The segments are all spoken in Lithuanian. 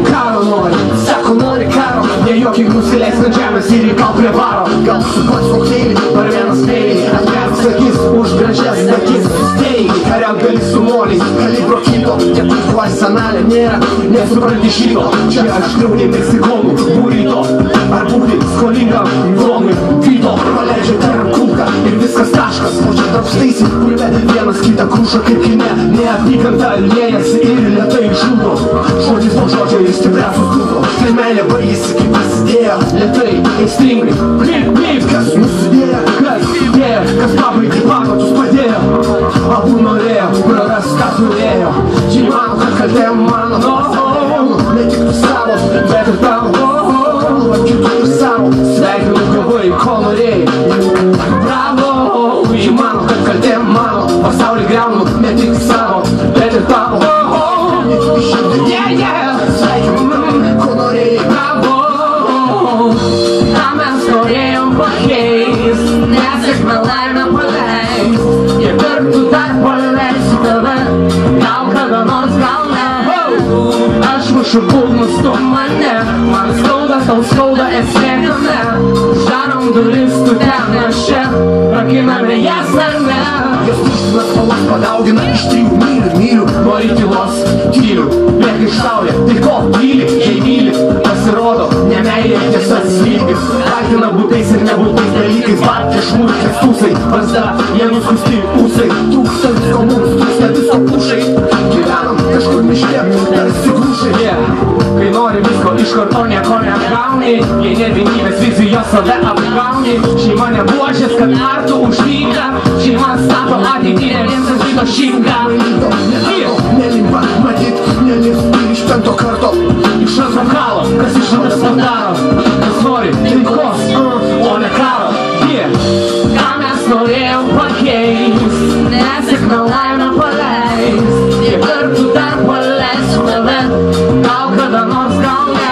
Karo nori, sako nori karo, nejuokiai nusileis ant žemės ir įkal prie varo. Gal supats kokteilį, per vienas peilį, atverts akis už gražias akis. Steigi, kariaut gali su moliais, kalibro kito, tiekų arsenalė nėra, nesupranti šito. Čia aštriau nei meksikonų burrito, ar būti skolingam Donui Vito. Paleidžia terą kulką ir viskas taškas, o čia tarpstaisi pulve, vienas kitą krušo kaip kine. Neapykanta liejasi ir lėtai žudo, žodžiais po žodžio ir stipriausius trūko. Tai meilė baigėsi kaip prasidėjo, lėtai, aistringai, kaip kas nusidėjo, kas idėjo, kas pabaigė pamatus padėjo. Abu norėjo, praras ką turėjo, čia mano, kad kaltė mano. Ne tik tu savo, bet ir tavo, kitų ir savo. Sveikinu gavai, ko norėjai. Bravo, čia mano, kad kaltė mano. Pasaulį griaunu, ne tik savo, bet ir tavo. Ne tik šiandien, sveikinu, ko norėjai. Bravo, ką mes norėjom pakeist, nesėkmę laimę paleist. Ir kartu dar paleisiu tave, gal kada nors, gal ne. Aš mušu būgnus, tu mane, man skauda, tau skauda, esmė tame. Uždarom duris, tu ten, aš čia, rakiname jas ar ne. Jos tuštinas spalvas padaugina iš 3 mylių, nori tylos, tylių, bėga iš saulė, tai ko tyli, jei myli, pasirodo, nemeilė tiesa slypi. Kaltina būtais ir nebūtais dalykais, bartė šmurkės tūsai, barzda, jie nuskusti ūsai, tūkstantis ko mums trūksta viso pušai. Gyvenam kažkur miške, tarsi grūšai. Kai nori visko iš karto nieko neapgauni, jei nevienybės vizijos save apgauni. Šeima nebuožės, kad artų uždyka, šeima stato ateitį, ne vien santyto šimtą. Nelimpa, matyt, nelimpa iš 5 karto. Iš antro kalo, kas iš antras padaro, kas nori taikos, o ne karo. Ką mes norėjom pakeist, nesėkmę laimę paleist. Ir kartu dar paleisiu tave, gal kada nors, gal ne.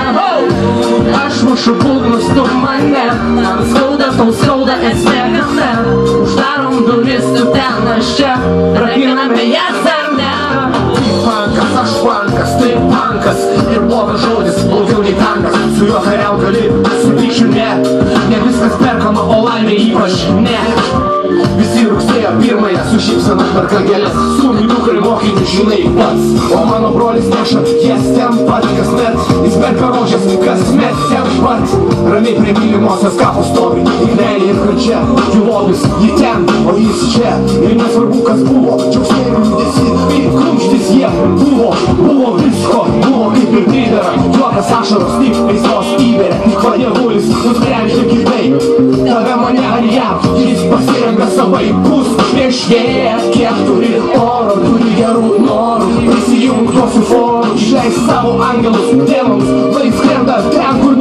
Aš mušu būgnus, tu mane, man skauda, tau skauda, esmė kame. Uždarom duris, tu ten, aš čia, rakiname jas ar ne. Pankas, aš pankas, tai pankas. Ir blogas žodis, blogiau nei tankas. Su juo kariaut gali, su pykščiu ne. Ne viskas perkama, o laimė ypač ne. Visi rugsėjo 1-ąją su šypsena perka gėlės. Sūnui dukrai mokyti žinai pats. O mano brolis neša jas ten pat kasmet. Jis perka rožės kasmet ten pat. Ramiai prie mylimosios kapo stovi. Ir meilė ir kančia, jų lobis, ji ten, o jis čia. Ir nesvarbu kas buvo, džiaugsmė ir liūdesy, ir kumštis jie buvo visko, buvo kaip ir pridara. Juokas ašaros, tik aistros įberė. Vadievulis nusprendžia kitaip, tave mane ar jam. Ir jis pasirenka savaip bus prieš vėją. Kiek turi oro, turi gerų norų, prisijung tuos su foru. Išleis savo angelus, demonus, lai skrenda ten, kur